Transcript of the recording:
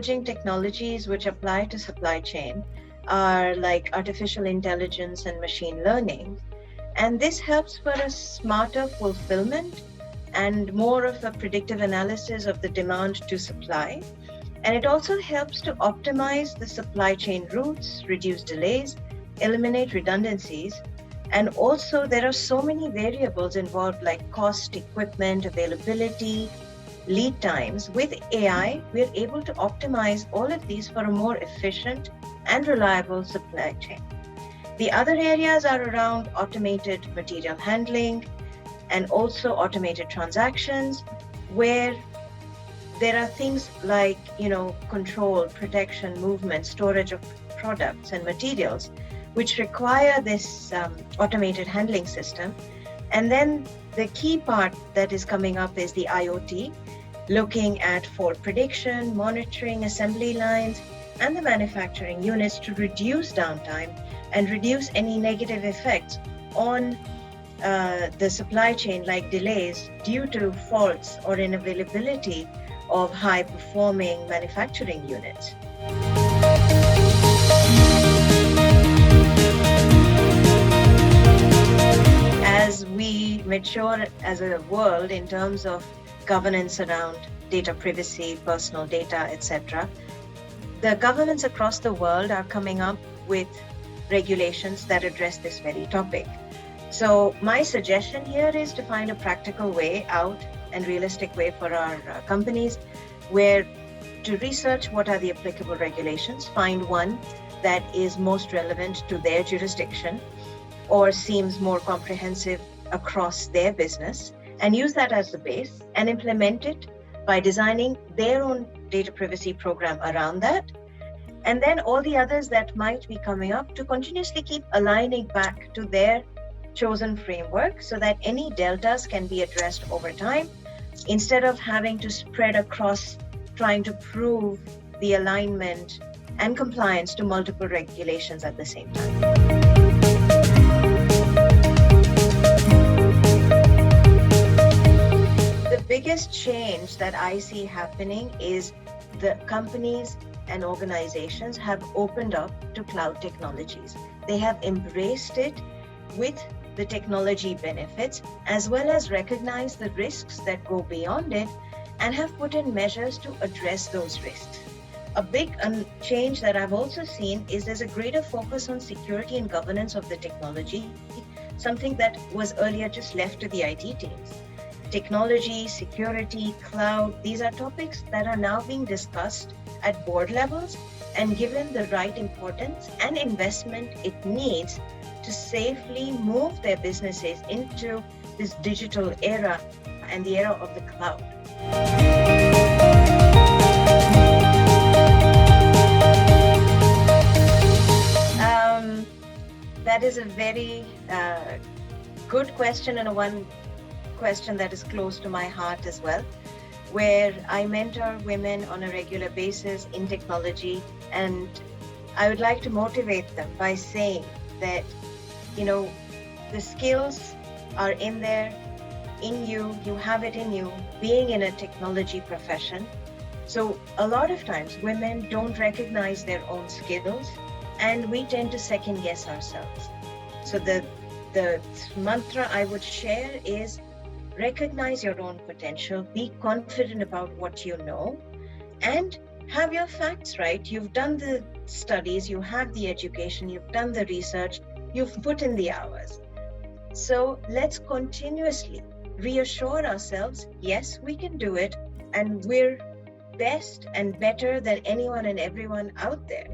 emerging technologies which apply to supply chain are like artificial intelligence and machine learning. And this helps for a smarter fulfillment and more of a predictive analysis of the demand to supply. And it also helps to optimize the supply chain routes, reduce delays, eliminate redundancies. And also, there are so many variables involved like cost, equipment, availability, lead times. With AI, we're able to optimize all of these for a more efficient and reliable supply chain. The other areas are around automated material handling and also automated transactions, where there are things like, control, protection, movement, storage of products and materials, which require this automated handling system. And then the key part that is coming up is the IoT, looking at fault prediction, monitoring assembly lines, and the manufacturing units to reduce downtime and reduce any negative effects on the supply chain, like delays due to faults or unavailability of high-performing manufacturing units. As we mature as a world in terms of governance around data privacy, personal data, etc., the governments across the world are coming up with regulations that address this very topic. So my suggestion here is to find a practical way out and realistic way for our companies, where to research what are the applicable regulations, find one that is most relevant to their jurisdiction or seems more comprehensive across their business, and use that as the base and implement it by designing their own data privacy program around that. And then all the others that might be coming up, to continuously keep aligning back to their chosen framework so that any deltas can be addressed over time, instead of having to spread across trying to prove the alignment and compliance to multiple regulations at the same time. The biggest change that I see happening is the companies and organizations have opened up to cloud technologies. They have embraced it with the technology benefits, as well as recognize the risks that go beyond it, and have put in measures to address those risks. A big change that I've also seen is there's a greater focus on security and governance of the technology, something that was earlier just left to the IT teams. Technology, security, cloud, these are topics that are now being discussed at board levels and given the right importance and investment it needs to safely move their businesses into this digital era and the era of the cloud. That is a very good question, and one question that is close to my heart as well, where I mentor women on a regular basis in technology, and I would like to motivate them by saying that, the skills are in there, in you, you have it in you, being in a technology profession. So a lot of times women don't recognize their own skills, and we tend to second guess ourselves. So the mantra I would share is recognize your own potential, be confident about what you know, and have your facts right. You've done the studies, you have the education, you've done the research, you've put in the hours. So let's continuously reassure ourselves, yes, we can do it, and we're best and better than anyone and everyone out there.